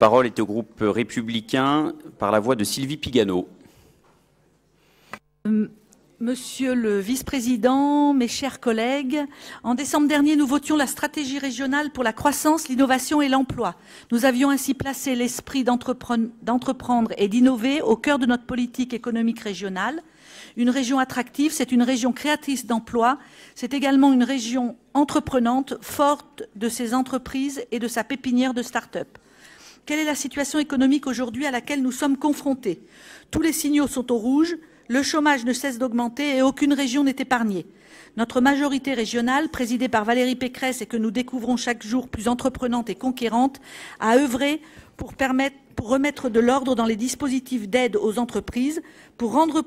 parole est au groupe républicain par la voix de Sylvie Pigano. Monsieur le vice-président, mes chers collègues, en décembre dernier, nous votions la stratégie régionale pour la croissance, l'innovation et l'emploi. Nous avions ainsi placé l'esprit d'entreprendre et d'innover au cœur de notre politique économique régionale. Une région attractive, c'est une région créatrice d'emplois, c'est également une région entreprenante, forte de ses entreprises et de sa pépinière de start-up. Quelle est la situation économique aujourd'hui à laquelle nous sommes confrontés? Tous les signaux sont au rouge. Le chômage ne cesse d'augmenter et aucune région n'est épargnée. Notre majorité régionale, présidée par Valérie Pécresse et que nous découvrons chaque jour plus entreprenante et conquérante, a œuvré pour remettre de l'ordre dans les dispositifs d'aide aux entreprises, pour rendre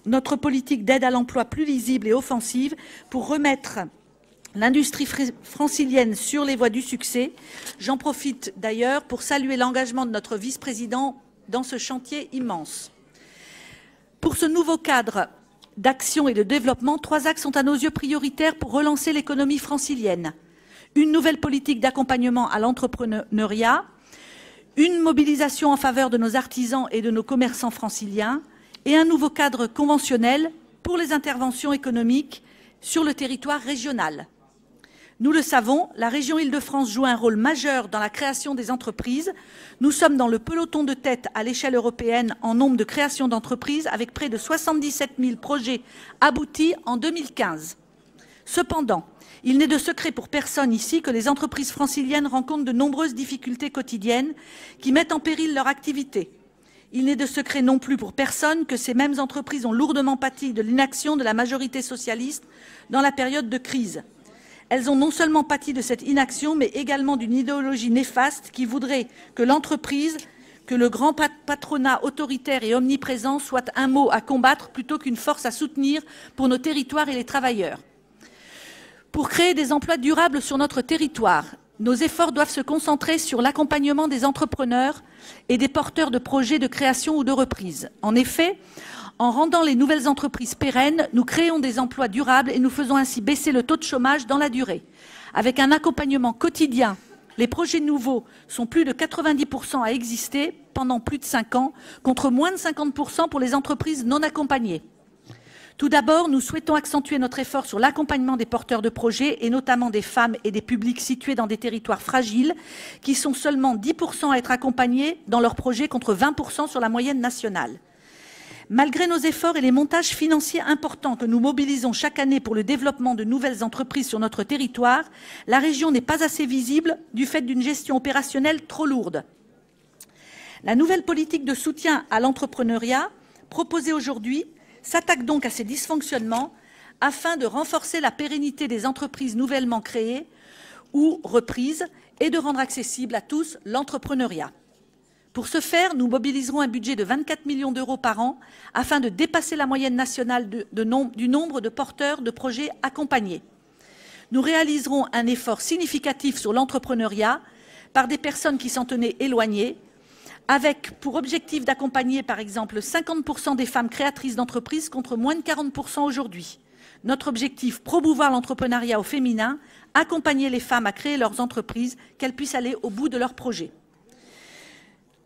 notre politique d'aide à l'emploi plus lisible et offensive, pour remettre l'industrie francilienne sur les voies du succès. J'en profite d'ailleurs pour saluer l'engagement de notre vice-président dans ce chantier immense. Pour ce nouveau cadre d'action et de développement, 3 axes sont à nos yeux prioritaires pour relancer l'économie francilienne. Une nouvelle politique d'accompagnement à l'entrepreneuriat, une mobilisation en faveur de nos artisans et de nos commerçants franciliens et un nouveau cadre conventionnel pour les interventions économiques sur le territoire régional. Nous le savons, la région Île-de-France joue un rôle majeur dans la création des entreprises. Nous sommes dans le peloton de tête à l'échelle européenne en nombre de création d'entreprises, avec près de 77 000 projets aboutis en 2015. Cependant, il n'est de secret pour personne ici que les entreprises franciliennes rencontrent de nombreuses difficultés quotidiennes qui mettent en péril leur activité. Il n'est de secret non plus pour personne que ces mêmes entreprises ont lourdement pâti de l'inaction de la majorité socialiste dans la période de crise. Elles ont non seulement pâti de cette inaction, mais également d'une idéologie néfaste qui voudrait que l'entreprise, que le grand patronat autoritaire et omniprésent soit un mot à combattre plutôt qu'une force à soutenir pour nos territoires et les travailleurs. Pour créer des emplois durables sur notre territoire, nos efforts doivent se concentrer sur l'accompagnement des entrepreneurs et des porteurs de projets de création ou de reprise. En effet, en rendant les nouvelles entreprises pérennes, nous créons des emplois durables et nous faisons ainsi baisser le taux de chômage dans la durée. Avec un accompagnement quotidien, les projets nouveaux sont plus de 90% à exister pendant plus de 5 ans, contre moins de 50% pour les entreprises non accompagnées. Tout d'abord, nous souhaitons accentuer notre effort sur l'accompagnement des porteurs de projets et notamment des femmes et des publics situés dans des territoires fragiles qui sont seulement 10% à être accompagnés dans leurs projets contre 20% sur la moyenne nationale. Malgré nos efforts et les montages financiers importants que nous mobilisons chaque année pour le développement de nouvelles entreprises sur notre territoire, la région n'est pas assez visible du fait d'une gestion opérationnelle trop lourde. La nouvelle politique de soutien à l'entrepreneuriat proposée aujourd'hui s'attaque donc à ces dysfonctionnements afin de renforcer la pérennité des entreprises nouvellement créées ou reprises et de rendre accessible à tous l'entrepreneuriat. Pour ce faire, nous mobiliserons un budget de 24 millions d'euros par an afin de dépasser la moyenne nationale du nombre de porteurs de projets accompagnés. Nous réaliserons un effort significatif sur l'entrepreneuriat par des personnes qui s'en tenaient éloignées, avec pour objectif d'accompagner par exemple 50% des femmes créatrices d'entreprises contre moins de 40% aujourd'hui. Notre objectif, promouvoir l'entrepreneuriat au féminin, accompagner les femmes à créer leurs entreprises, qu'elles puissent aller au bout de leurs projets.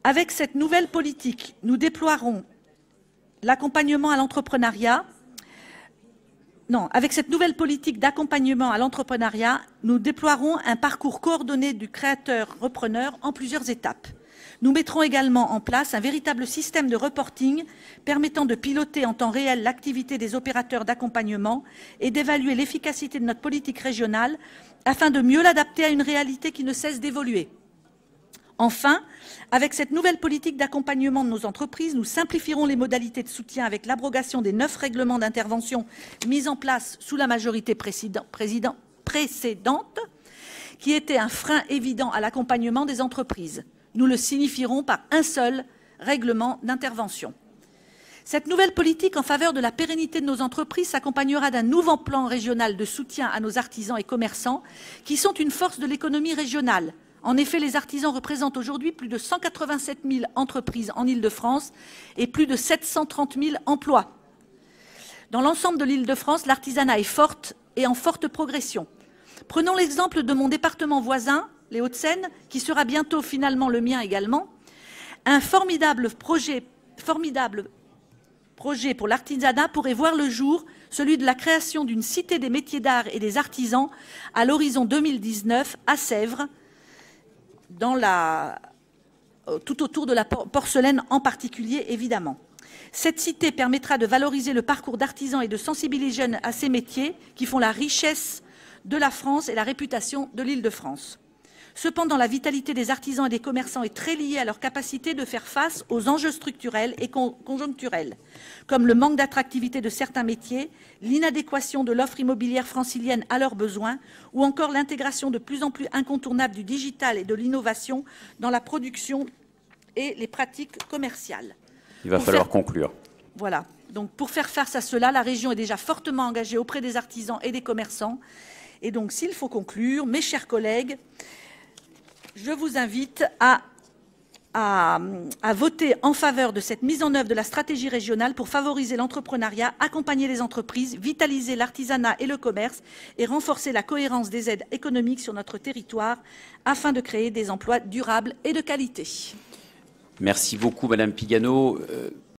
Avec cette nouvelle politique, nous déploierons l'accompagnement à l'entrepreneuriat. Avec cette nouvelle politique d'accompagnement à l'entrepreneuriat, nous déploierons un parcours coordonné du créateur-repreneur en plusieurs étapes. Nous mettrons également en place un véritable système de reporting permettant de piloter en temps réel l'activité des opérateurs d'accompagnement et d'évaluer l'efficacité de notre politique régionale afin de mieux l'adapter à une réalité qui ne cesse d'évoluer. Enfin, avec cette nouvelle politique d'accompagnement de nos entreprises, nous simplifierons les modalités de soutien avec l'abrogation des 9 règlements d'intervention mis en place sous la majorité précédente, qui étaient un frein évident à l'accompagnement des entreprises. Nous le signifierons par un seul règlement d'intervention. Cette nouvelle politique en faveur de la pérennité de nos entreprises s'accompagnera d'un nouveau plan régional de soutien à nos artisans et commerçants qui sont une force de l'économie régionale. En effet, les artisans représentent aujourd'hui plus de 187 000 entreprises en Île-de-France et plus de 730 000 emplois. Dans l'ensemble de l'Île-de-France, l'artisanat est forte et en forte progression. Prenons l'exemple de mon département voisin, les Hauts-de-Seine, qui sera bientôt finalement le mien également. Un formidable projet pour l'artisanat pourrait voir le jour, celui de la création d'une cité des métiers d'art et des artisans à l'horizon 2019 à Sèvres, tout autour de la porcelaine en particulier, évidemment. Cette cité permettra de valoriser le parcours d'artisans et de sensibiliser les jeunes à ces métiers qui font la richesse de la France et la réputation de l'Île-de-France. Cependant, la vitalité des artisans et des commerçants est très liée à leur capacité de faire face aux enjeux structurels et conjoncturels, comme le manque d'attractivité de certains métiers, l'inadéquation de l'offre immobilière francilienne à leurs besoins, ou encore l'intégration de plus en plus incontournable du digital et de l'innovation dans la production et les pratiques commerciales. Il va falloir conclure. Voilà. Donc, pour faire face à cela, la région est déjà fortement engagée auprès des artisans et des commerçants. Et donc, s'il faut conclure, mes chers collègues, je vous invite à voter en faveur de cette mise en œuvre de la stratégie régionale pour favoriser l'entrepreneuriat, accompagner les entreprises, vitaliser l'artisanat et le commerce et renforcer la cohérence des aides économiques sur notre territoire afin de créer des emplois durables et de qualité. Merci beaucoup, Madame Pigano.